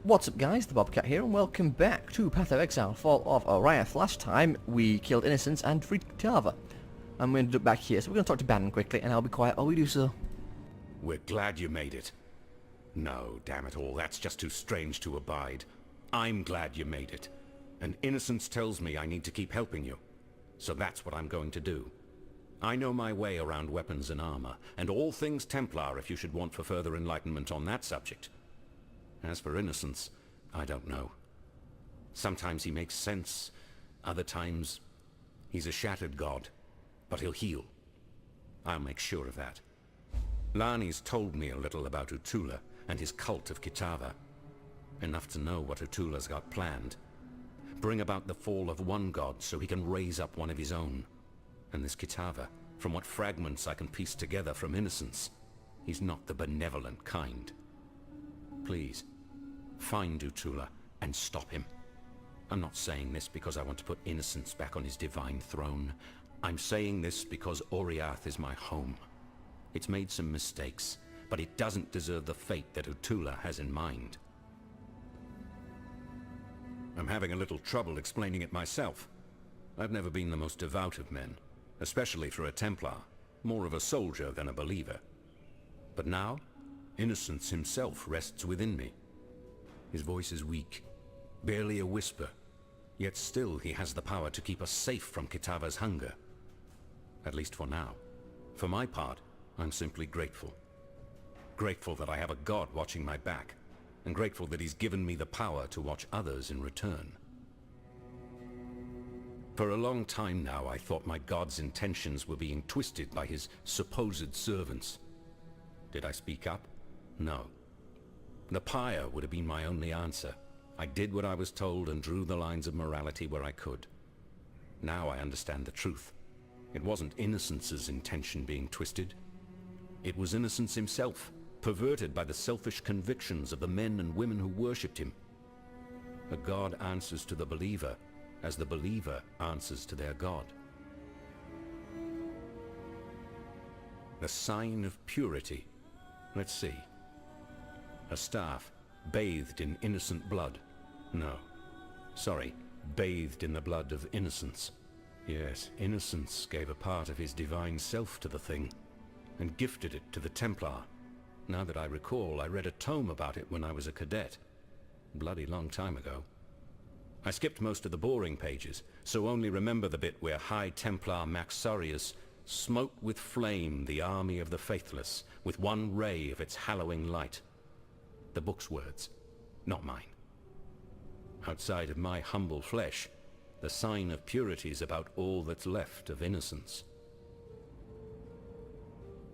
What's up guys, the Bobcat here and welcome back to Path of Exile, Fall of Oriath. Last time we killed Innocence and freed Kitava. And we're going to look back here, so we're going to talk to Bannon quickly and I'll be quiet while we do so. We're glad you made it. No, damn it all, that's just too strange to abide. I'm glad you made it. And Innocence tells me I need to keep helping you. So that's what I'm going to do. I know my way around weapons and armor, and all things Templar if you should want for further enlightenment on that subject. As for Innocence, I don't know. Sometimes he makes sense, other times he's a shattered god, but he'll heal. I'll make sure of that. Lani's told me a little about Utula and his cult of Kitava. Enough to know what Utula's got planned. Bring about the fall of one god so he can raise up one of his own. And this Kitava, from what fragments I can piece together from Innocence, he's not the benevolent kind. Please, find Utula and stop him. I'm not saying this because I want to put Innocence back on his divine throne. I'm saying this because Oriath is my home. It's made some mistakes, but it doesn't deserve the fate that Utula has in mind. I'm having a little trouble explaining it myself. I've never been the most devout of men, especially for a Templar, more of a soldier than a believer. But now, Innocence himself rests within me. His voice is weak, barely a whisper, yet still he has the power to keep us safe from Kitava's hunger. At least for now. For my part, I'm simply grateful. Grateful that I have a god watching my back, and grateful that he's given me the power to watch others in return. For a long time now, I thought my god's intentions were being twisted by his supposed servants. Did I speak up? No. The pyre would have been my only answer. I did what I was told and drew the lines of morality where I could. Now I understand the truth. It wasn't Innocence's intention being twisted. It was Innocence himself, perverted by the selfish convictions of the men and women who worshipped him. A god answers to the believer, as the believer answers to their god. The sign of purity. Let's see. A staff, bathed in innocent blood. No. Sorry, bathed in the blood of Innocence. Yes, Innocence gave a part of his divine self to the thing, and gifted it to the Templar. Now that I recall, I read a tome about it when I was a cadet. Bloody long time ago. I skipped most of the boring pages, so only remember the bit where High Templar Maxarius smote with flame the army of the faithless, with one ray of its hallowing light. The book's words, not mine. Outside of my humble flesh, the sign of purity is about all that's left of Innocence.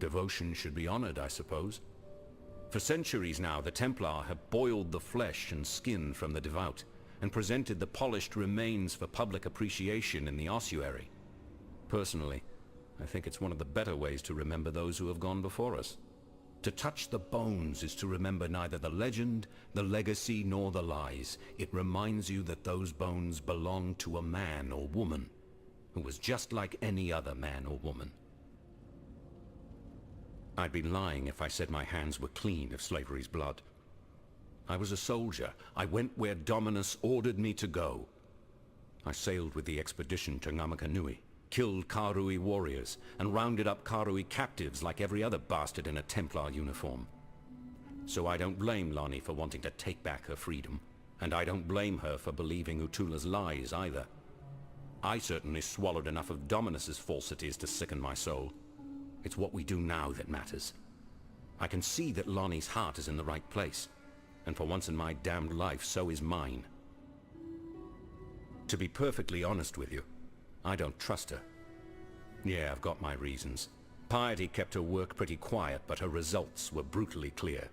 Devotion should be honored, I suppose. For centuries now, the Templar have boiled the flesh and skin from the devout, and presented the polished remains for public appreciation in the ossuary. Personally, I think it's one of the better ways to remember those who have gone before us. To touch the bones is to remember neither the legend, the legacy, nor the lies. It reminds you that those bones belong to a man or woman who was just like any other man or woman. I'd be lying if I said my hands were clean of slavery's blood. I was a soldier. I went where Dominus ordered me to go. I sailed with the expedition to Ngamakanui, killed Karui warriors, and rounded up Karui captives like every other bastard in a Templar uniform. So I don't blame Lani for wanting to take back her freedom, and I don't blame her for believing Utula's lies either. I certainly swallowed enough of Dominus's falsities to sicken my soul. It's what we do now that matters. I can see that Lani's heart is in the right place, and for once in my damned life, so is mine. To be perfectly honest with you, I don't trust her. Yeah, I've got my reasons. Piety kept her work pretty quiet, but her results were brutally clear.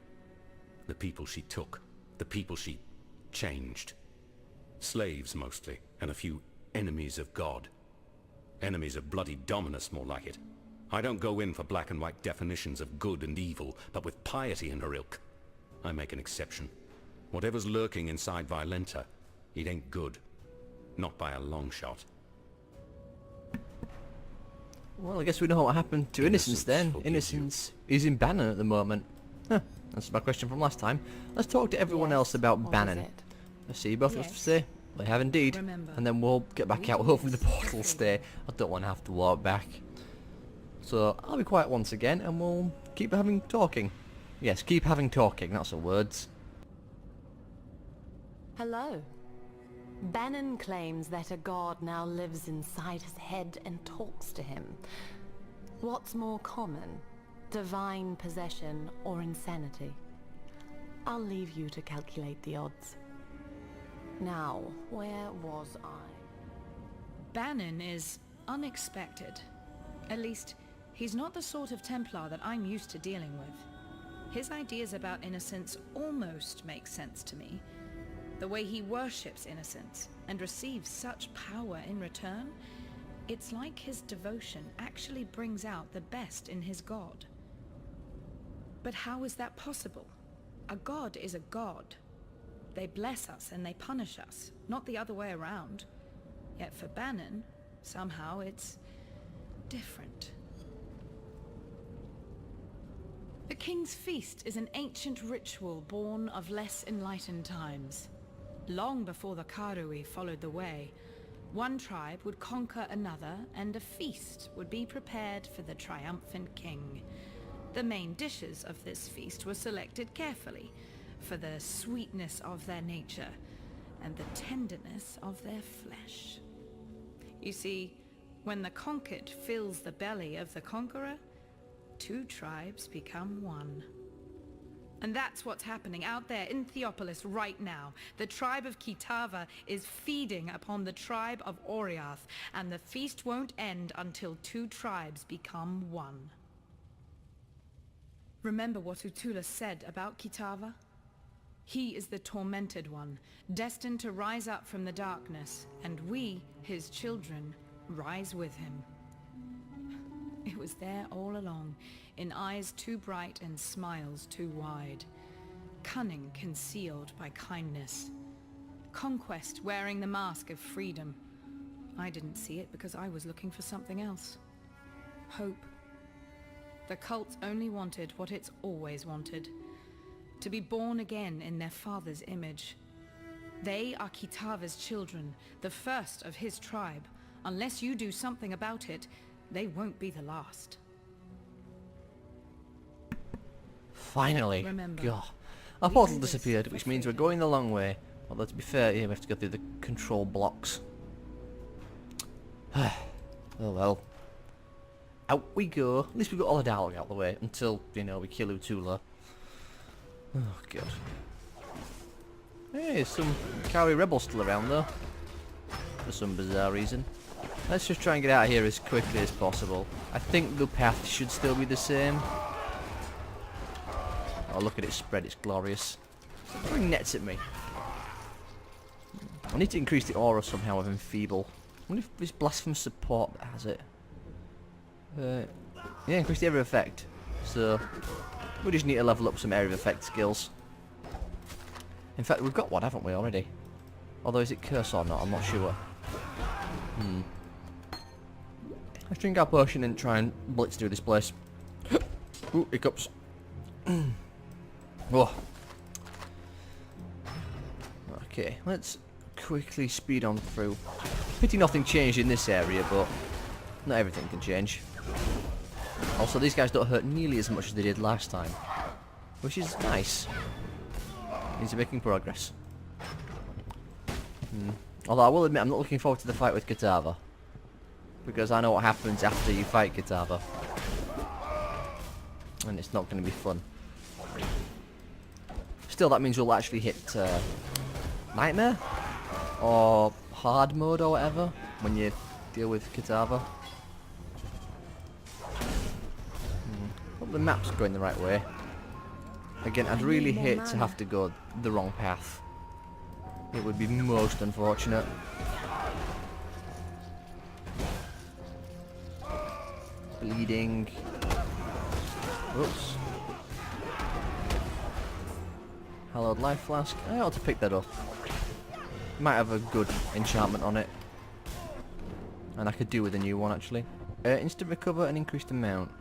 The people she took, the people she changed. Slaves mostly, and a few enemies of God. Enemies of bloody Dominus, more like it. I don't go in for black and white definitions of good and evil, but with piety in her ilk, I make an exception. Whatever's lurking inside Violenta, it ain't good. Not by a long shot. Well, I guess we know what happened to Innocence then. forgives Innocence is in Bannon at the moment. Huh, That's my question from last time. Let's talk to everyone else Or about was Bannon. it? Let's see, both of us Yes. say. They have indeed. Remember, And then we'll get back we out. Hopefully the miss portal will the stay. freedom. I don't want to have to walk back. So I'll be quiet once again and we'll keep having talking. Yes, keep having talking, that's the words. Hello. Bannon claims that a god now lives inside his head and talks to him. What's more common? Divine possession or insanity? I'll leave you to calculate the odds. Now, where was I? Bannon is unexpected. At least, he's not the sort of Templar that I'm used to dealing with. His ideas about innocence almost make sense to me. The way he worships innocence and receives such power in return, it's like his devotion actually brings out the best in his god. But how is that possible? A god is a god. They bless us and they punish us, not the other way around. Yet for Bannon, somehow it's different. The King's Feast is an ancient ritual born of less enlightened times. Long before the Karui followed the way, one tribe would conquer another and a feast would be prepared for the triumphant king. The main dishes of this feast were selected carefully for the sweetness of their nature and the tenderness of their flesh. You see, when the conquered fills the belly of the conqueror, two tribes become one. And that's what's happening out there in Theopolis right now. The tribe of Kitava is feeding upon the tribe of Oriath, and the feast won't end until two tribes become one. Remember what Utula said about Kitava? He is the tormented one, destined to rise up from the darkness, and we, his children, rise with him. It was there all along, in eyes too bright and smiles too wide. Cunning concealed by kindness. Conquest wearing the mask of freedom. I didn't see it because I was looking for something else. Hope. The cult only wanted what it's always wanted. To be born again in their father's image. They are Kitava's children, the first of his tribe. Unless you do something about it, they won't be the last. Finally. Remember, God. Our portal do this disappeared, for which means we're freedom. going the long way. Although to be fair, yeah, we have to go through the control blocks. Oh well. Out we go. At least we got all the dialogue out of the way until, you know, we kill Utula. Oh god. Hey, some Kawi rebels still around though. For some bizarre reason. Let's just try and get out of here as quickly as possible. I think the path should still be the same. Oh, look at it spread, it's glorious. It's throwing nets at me. I need to increase the aura somehow of Enfeeble. I wonder if this Blaspheme support that has it. Yeah, increase the area of effect. So, we just need to level up some area of effect skills. In fact, we've got one, haven't we, already? Although, is it curse or not? I'm not sure. Let's drink our potion and try and blitz through this place. Ooh, hiccups. Whoa. Okay, let's quickly speed on through. Pity nothing changed in this area, but not everything can change. Also, these guys don't hurt nearly as much as they did last time, which is nice. Means they're making progress. Although I will admit, I'm not looking forward to the fight with Kitava, because I know what happens after you fight Kitava, and it's not going to be fun. Still, that means we'll actually hit Nightmare or Hard mode or whatever when you deal with Kitava. Hope the map's going the right way. Again, I'd really hate to have to go the wrong path. It would be most unfortunate. Bleeding. Oops. Hallowed Life Flask. I ought to pick that up. Might have a good enchantment on it. And I could do with a new one actually. Instant recover and increased amount.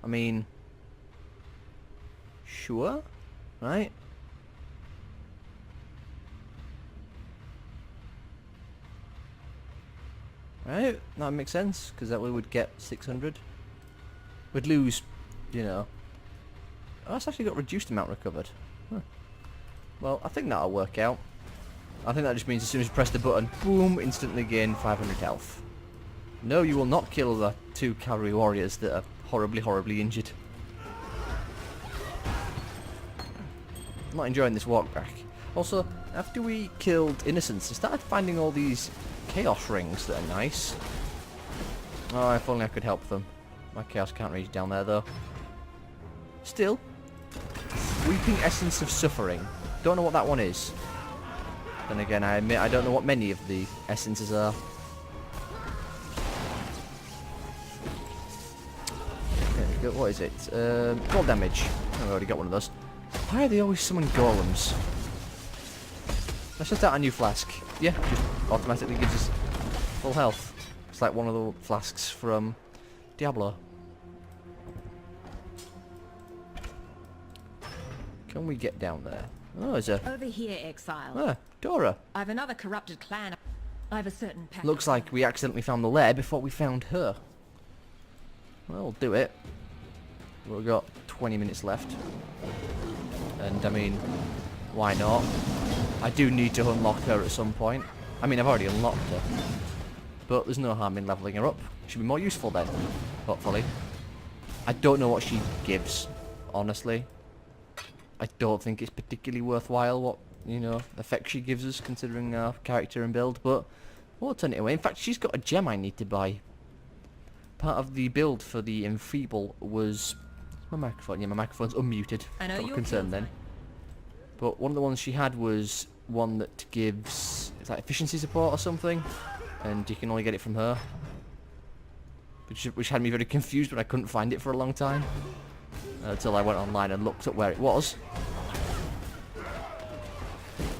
mean... Sure? Right? Right? That makes sense, because that way we'd get 600. We'd lose, you know... Oh, that's actually got reduced amount recovered. Huh. Well, I think that'll work out. I think that just means as soon as you press the button, boom, instantly gain 500 health. No, you will not kill the 2 cavalry warriors that are horribly, horribly injured. I'm not enjoying this walk back. Also, after we killed innocents, I started finding all these chaos rings that are nice. Oh, if only I could help them. My chaos can't reach down there though. Still, Weeping Essence of Suffering. Don't know what that one is. Then again, I admit I don't know what many of the essences are. There we go. What is it? Gold damage. Oh, I've already got one of those. Why are they always summoning golems? Let's just add a new flask. Yeah, just automatically gives us full health. It's like one of the flasks from Diablo. Can we get down there? Oh, there's a... Over here, Exile. Ah, Dora. I've another corrupted clan. I've a certain pack. Looks like we accidentally found the lair before we found her. Well, we'll do it. We've got 20 minutes left. And, I mean, why not? I do need to unlock her at some point. I mean, I've already unlocked her. But there's no harm in leveling her up. She'll be more useful then, hopefully. I don't know what she gives, honestly. I don't think it's particularly worthwhile what, you know, effect she gives us, considering our character and build, but we'll turn it away. In fact, she's got a gem I need to buy. Part of the build for the Enfeeble was... My microphone, yeah, my microphone's unmuted. I know Got a you're concern then. But one of the ones she had was one that gives... It's like efficiency support or something, and you can only get it from her. Which had me very confused, but I couldn't find it for a long time. Until I went online and looked at where it was.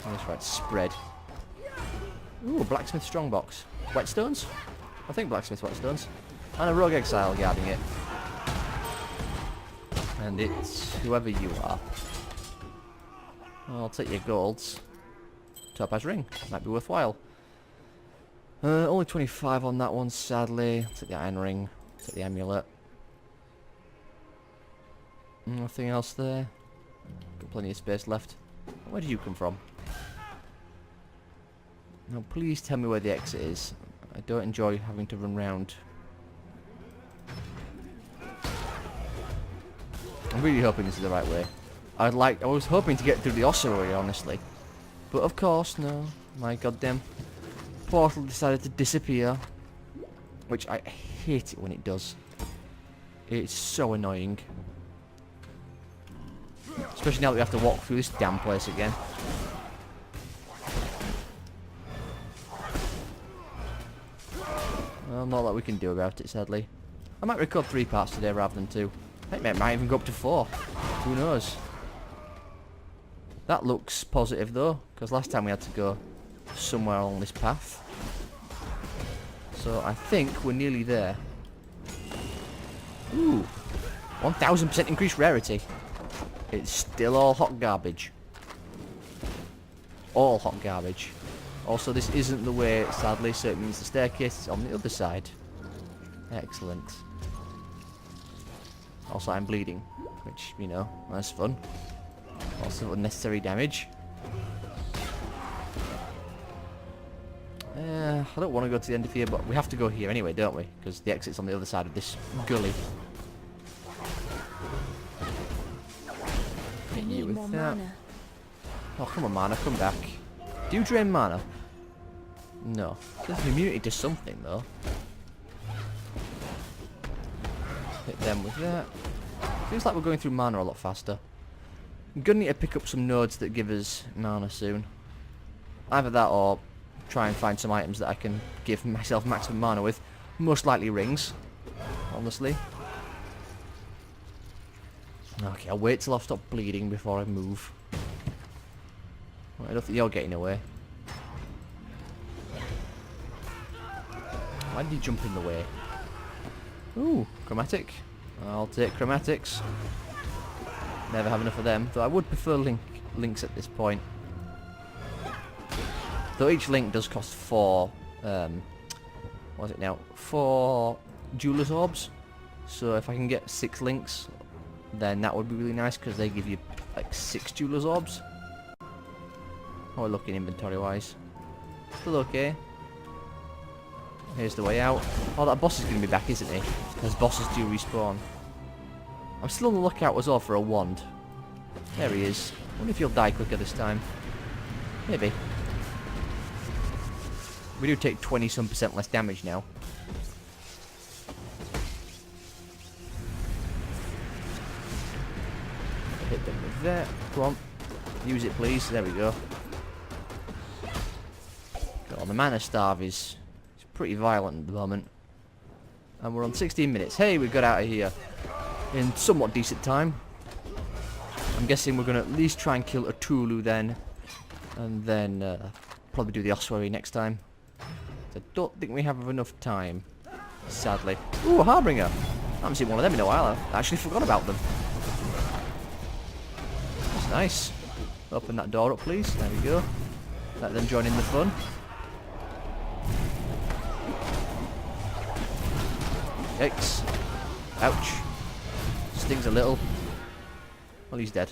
That's right, spread. Ooh, blacksmith strongbox. Whetstones? I think blacksmith whetstones. And a rogue exile guarding it. And it's whoever you are. I'll take your golds. Topaz ring. Might be worthwhile. Only 25 on that one, sadly. I'll take the iron ring. Take the amulet. Nothing else there. Got plenty of space left. Where do you come from? Now please tell me where the exit is. I don't enjoy having to run round. I'm really hoping this is the right way. I was hoping to get through the ossuary, honestly. But of course, no. My goddamn portal decided to disappear. Which I hate it when it does. It's so annoying. Especially now that we have to walk through this damn place again. Well, not a lot we can do about it, sadly. I might record 3 parts today rather than 2. I think it might even go up to 4. Who knows? That looks positive though, because last time we had to go somewhere along this path. So I think we're nearly there. Ooh, 1000% increased rarity. It's still all hot garbage. All hot garbage. Also, this isn't the way, sadly, so it means the staircase is on the other side. Excellent. Also, I'm bleeding, which, you know, that's fun. Also, unnecessary damage. I don't want to go to the end of here, but we have to go here anyway, don't we? Because the exit's on the other side of this gully. Hit you with that. Oh, come on, mana, come back. Do you drain mana? No. There's immunity to something, though. Hit them with that. Feels like we're going through mana a lot faster. I'm gonna need to pick up some nodes that give us mana soon. Either that or try and find some items that I can give myself maximum mana with. Most likely rings, honestly. Okay, I'll wait till I've stopped bleeding before I move. I don't think you're getting away. Why did you jump in the way? Ooh, chromatic. I'll take chromatics. Never have enough of them, though I would prefer links at this point. Though each link does cost 4, what is it now? 4 jeweler's orbs. So if I can get 6 links, then that would be really nice, because they give you like 6 jeweler's orbs. How are we looking inventory wise? Still okay. Here's the way out. Oh, that boss is going to be back, isn't he? As bosses do respawn. I'm still on the lookout as well for a wand. There he is. I wonder if he'll die quicker this time. Maybe. We do take 20-some% less damage now. Hit them with that. Come on. Use it, please. There we go. God, the mana starve is pretty violent at the moment. And we're on 16 minutes. Hey, we got out of here in somewhat decent time. I'm guessing we're going to at least try and kill a Tulu then. And then probably do the ossuary next time. I don't think we have enough time, sadly. Ooh, a Harbinger. I haven't seen one of them in a while. I actually forgot about them. That's nice. Open that door up, please. There we go. Let them join in the fun. Yikes. Ouch. Stings a little. Well, he's dead.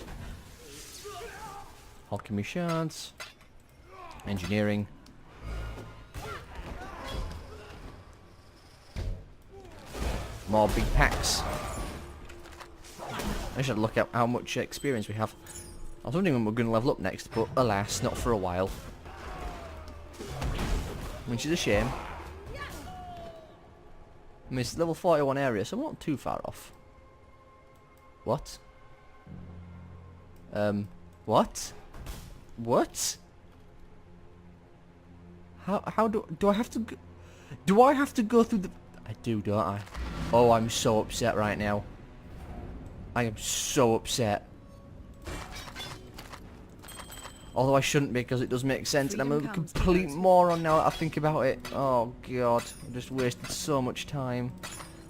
Alchemy shards. Engineering. More big packs. I should look at how much experience we have. I was wondering when we're going to level up next, but alas, not for a while. Which is a shame. I mean, it's level 41 area, so I'm not too far off. What? What? What? How do I have to do I have to go through the... I do, don't I? Oh, I'm so upset right now. I am so upset. Although I shouldn't be, because it does make sense, and I'm a complete moron now that I think about it. Oh god, I've just wasted so much time.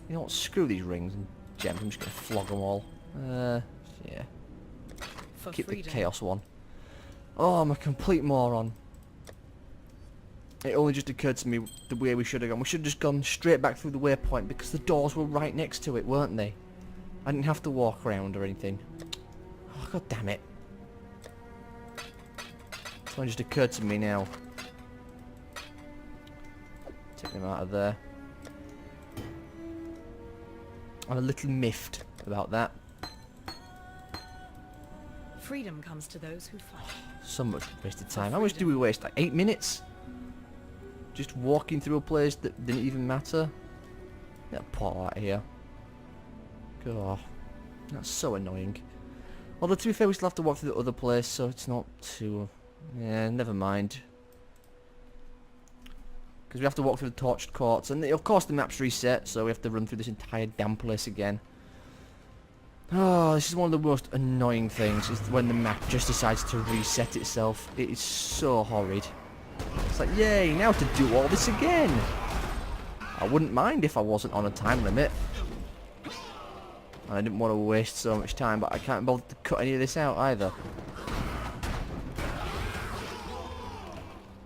You know what, screw these rings and gems, I'm just going to flog them all. Yeah. Keep the chaos one. Oh, I'm a complete moron. It only just occurred to me the way we should have gone. We should have just gone straight back through the waypoint, because the doors were right next to it, weren't they? I didn't have to walk around or anything. Oh, god damn it. It just occurred to me now. Take them out of there. I'm a little miffed about that. Freedom comes to those who fight. So much wasted time. How much do we waste? Like 8 minutes? Just walking through a place that didn't even matter? Get a portal out of here. God, that's so annoying. Although to be fair, we still have to walk through the other place, so it's not too... Yeah, never mind. Because we have to walk through the torched courts, and of course the map's reset, so we have to run through this entire damn place again. Oh, this is one of the most annoying things, is when the map just decides to reset itself. It is so horrid. It's like, yay, now to do all this again. I wouldn't mind if I wasn't on a time limit. I didn't want to waste so much time, but I can't bother to cut any of this out either.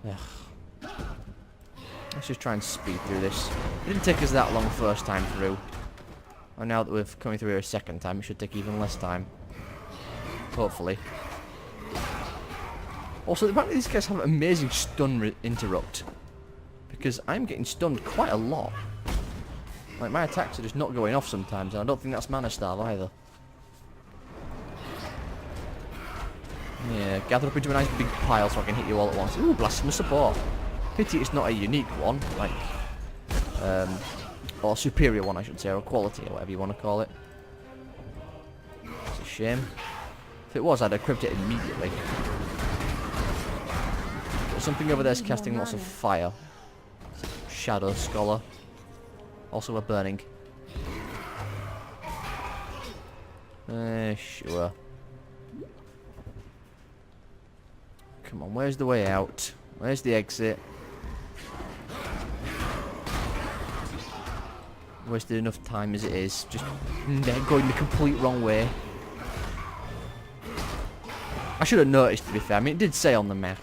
Ugh. Let's just try and speed through this. It didn't take us that long first time through. And now that we're coming through here a second time, it should take even less time. Hopefully. Also, apparently these guys have an amazing stun interrupt. Because I'm getting stunned quite a lot. Like, my attacks are just not going off sometimes, and I don't think that's mana starve either. Yeah, gather up into a nice big pile so I can hit you all at once. Ooh, blasphemous support. Pity it's not a unique one, like, or a superior one I should say, or a quality, or whatever you want to call it. It's a shame. If it was, I'd equip it immediately. But something over there's casting lots of fire. Shadow Scholar. Also a burning. Sure. Come on, where's the way out? Where's the exit? Wasted enough time as it is. Just going the complete wrong way. I should have noticed, to be fair. I mean, it did say on the map.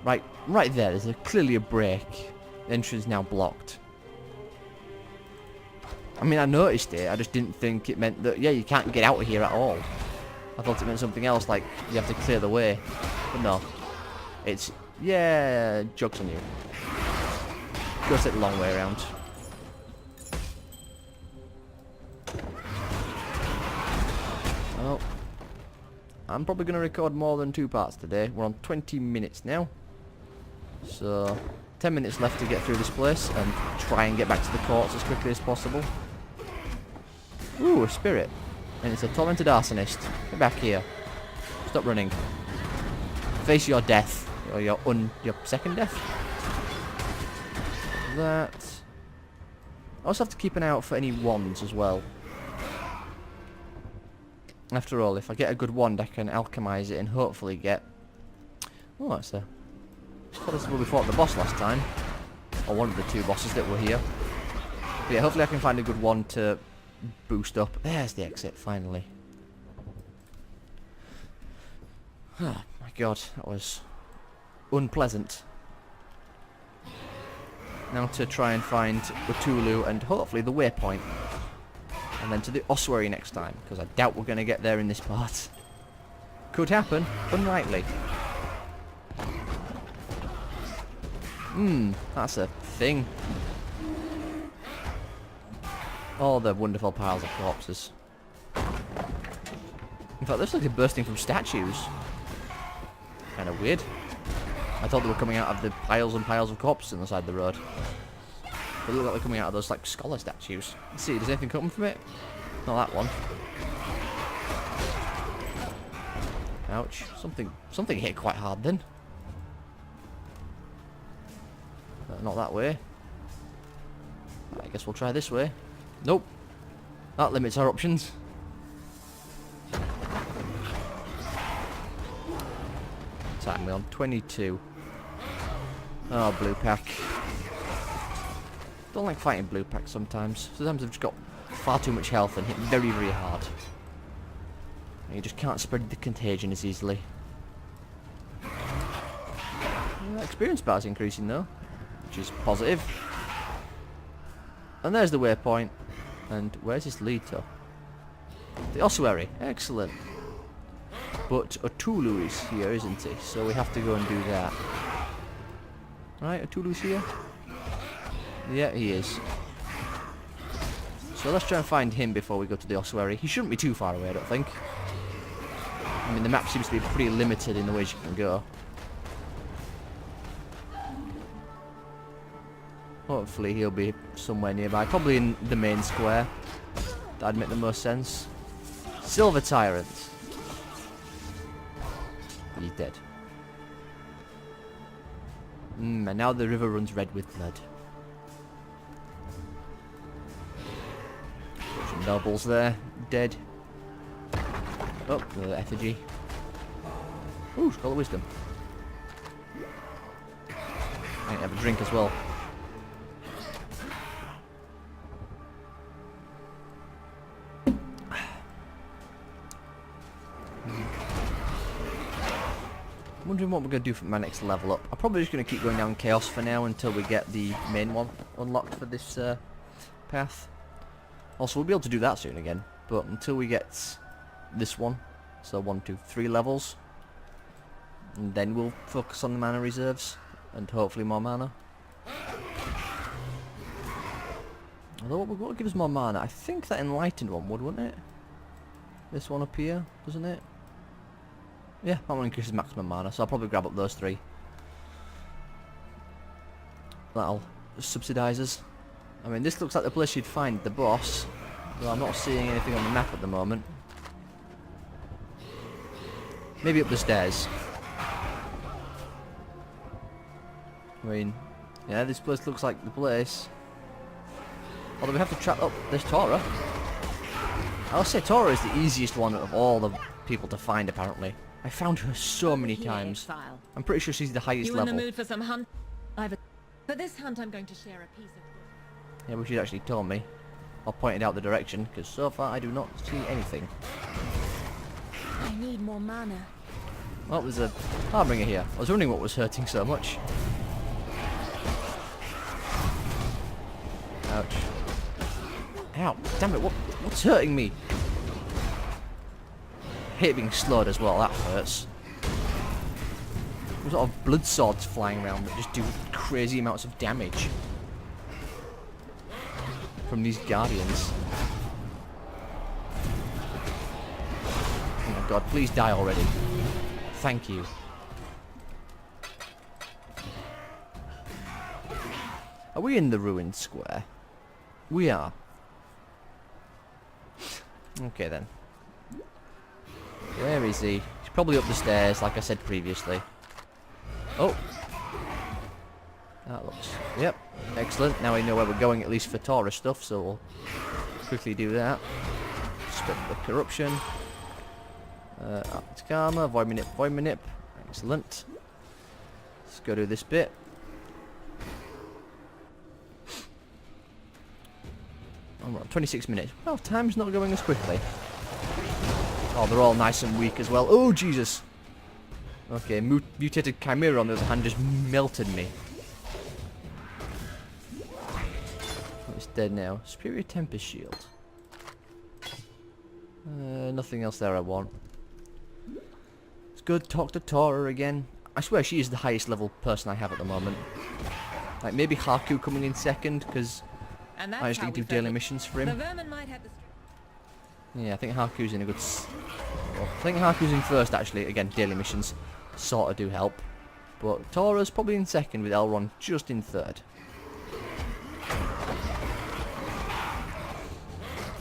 Right there, there's clearly a break. The entrance is now blocked. I mean, I noticed it. I just didn't think it meant that, yeah, you can't get out of here at all. I thought it meant something else, like you have to clear the way. But no. It's, yeah, joke's on you. Go take the long way around. Oh. I'm probably going to record more than 2 parts today. We're on 20 minutes now. So, 10 minutes left to get through this place and try and get back to the courts as quickly as possible. Ooh, a spirit. And it's a tormented arsonist. Get back here. Stop running. Face your death. Or your second death. That. I also have to keep an eye out for any wands as well. After all, if I get a good wand, I can alchemize it and hopefully get... Oh, that's a... This is where we fought the boss last time. Or one of the 2 bosses that were here. But yeah, hopefully I can find a good one to boost up. There's the exit, finally. Oh my god, that was unpleasant. Now to try and find Cthulhu and hopefully the waypoint. And then to the ossuary next time, because I doubt we're going to get there in this part. Could happen, unlikely. That's a thing. All the wonderful piles of corpses. In fact, this looks like bursting from statues. Kind of weird. I thought they were coming out of the piles and piles of corpses on the side of the road. They look like they're coming out of those like scholar statues. Let's see, does anything come from it? Not that one. Ouch. Something hit quite hard then. Not that way. I guess we'll try this way. Nope. That limits our options. Time we're on 22. Oh, blue pack. Don't like fighting blue packs sometimes. Sometimes they've just got far too much health and hit very, very hard. And you just can't spread the contagion as easily. Experience bar's increasing though, which is positive. And there's the waypoint. And where's this lead to? The ossuary. Excellent. But Cthulhu is here, isn't he? So we have to go and do that. Right, Cthulhu's here? Yeah, he is. So let's try and find him before we go to the ossuary. He shouldn't be too far away, I don't think. I mean, the map seems to be pretty limited in the ways you can go. Hopefully he'll be somewhere nearby. Probably in the main square. That'd make the most sense. Silver Tyrant. He's dead. And now the river runs red with blood. Some nobles there, dead. Oh, the effigy. Ooh, Skull of Wisdom. Might have a drink as well. I'm wondering what we're going to do for my next level up. I'm probably just going to keep going down Chaos for now until we get the main one unlocked for this path. Also, we'll be able to do that soon again, but until we get this one, so 1, 2, 3 levels, and then we'll focus on the mana reserves, and hopefully more mana. Although what would give us more mana? I think that Enlightened one would, wouldn't it? This one up here, doesn't it? Yeah, that one increases maximum mana, so I'll probably grab up those 3. That'll subsidise us. I mean, this looks like the place you'd find the boss, though I'm not seeing anything on the map at the moment. Maybe up the stairs. I mean, yeah, this place looks like the place. Although we have to trap up this Tora. I'll say Tora is the easiest one of all the people to find, apparently. I found her so many times. Exile. I'm pretty sure she's the highest You level. in the mood for some hunt? For this hunt, I'm going to share a piece of... Yeah, but she'd actually told me. or pointed out the direction, because so far I do not see anything. I need more mana. Well, there's a Harbinger here. I was wondering what was hurting so much. Ouch. Ow, damn it, what's hurting me? I hate being slowed as well, that hurts. There's a lot of blood swords flying around that just do crazy amounts of damage from these guardians. Oh my god, please die already. Thank you. Are we in the ruined square? We are. Okay then. Where is he? He's probably up the stairs, like I said previously. Oh! That looks... Yep, excellent. Now we know where we're going, at least for Taurus stuff, so we'll quickly do that. Stop the corruption. It's karma, void manip. Excellent. Let's go do this bit. Oh, 26 minutes. Well, time's not going as quickly. Oh, they're all nice and weak as well. Oh, Jesus! Okay, mutated Chimera on the other hand just melted me. Oh, it's dead now. Superior Tempest Shield. Nothing else there I want. It's good. Talk to Tora again. I swear she is the highest level person I have at the moment. Like, maybe Haku coming in second, because I actually do daily missions for him. The vermin might have the Yeah, I think Haku's in a good... Well, I think Haku's in first, actually. Again, daily missions sort of do help. But Tora's probably in second, with Elrond just in third.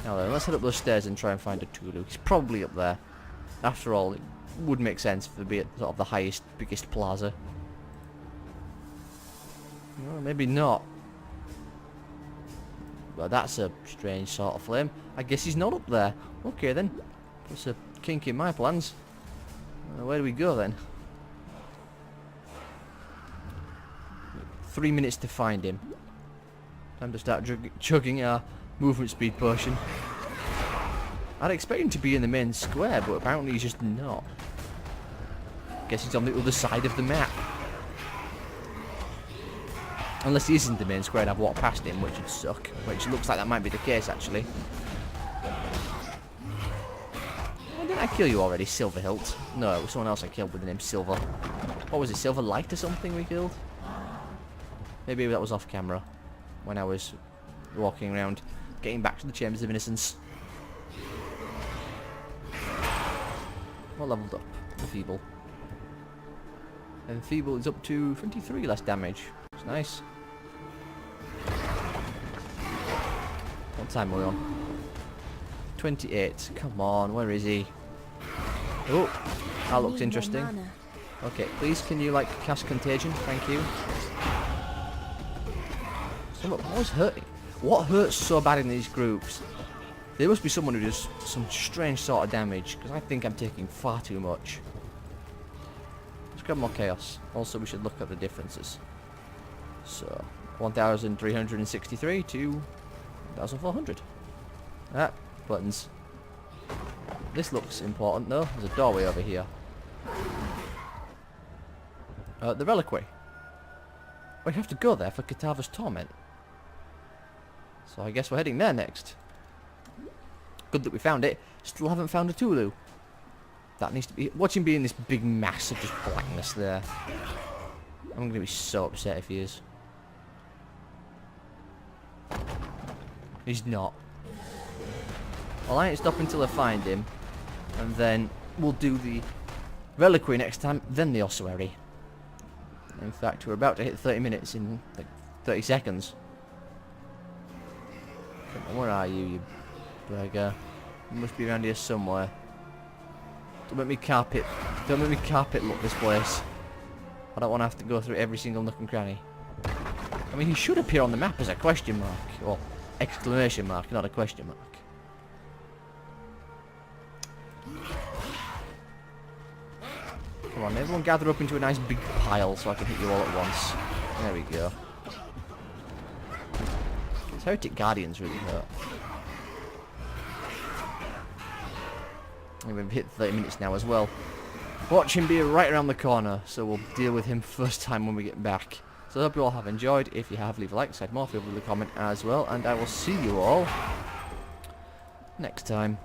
Now then, let's head up those stairs and try and find a Tulu. He's probably up there. After all, it would make sense for to be at sort of the highest, biggest plaza. Well, maybe not. Well, that's a strange sort of flame. I guess he's not up there. Okay then. That's a kink in my plans. Where do we go then? 3 minutes to find him. Time to start chugging our movement speed potion. I'd expect him to be in the main square, but apparently he's just not. Guess he's on the other side of the map. Unless he is in the main square and I've walked past him, which would suck. Which looks like that might be the case, actually. Well, didn't I kill you already, Silverhilt? No, it was someone else I killed with the name Silver. What was it, Silver Light or something we killed? Maybe that was off camera. When I was walking around, getting back to the Chambers of Innocence. What leveled up? The Feeble. And Feeble is up to 23 less damage. It's nice. What time are we on? 28. Come on, where is he? Oh, that looks interesting. Okay, please can you like cast contagion? Thank you. So what was hurting? What hurts so bad in these groups? There must be someone who does some strange sort of damage, because I think I'm taking far too much. Let's grab more chaos. Also, we should look at the differences. So, 1,363 to 1,400. Ah, buttons. This looks important though. There's a doorway over here. The reliquary. We have to go there for Katava's torment. So I guess we're heading there next. Good that we found it. Still haven't found a Tulu. That needs to be... Watch him be in this big mass of just blackness there. I'm going to be so upset if he is. He's not. Well, I ain't stopping until I find him. And then we'll do the reliquary next time, then the ossuary. In fact, we're about to hit 30 minutes in like 30 seconds. Come on, where are you, you burger? You must be around here somewhere. Don't make me carpet look this place. I don't want to have to go through every single nook and cranny. I mean, he should appear on the map as a question mark. Or exclamation mark, not a question mark. Come on, everyone gather up into a nice big pile so I can hit you all at once. There we go. These Heretic Guardians really hurt. And we've hit 30 minutes now as well. Watch him be right around the corner, so we'll deal with him first time when we get back. So I hope you all have enjoyed. If you have, leave a like, said more, feel free to comment as well, and I will see you all next time.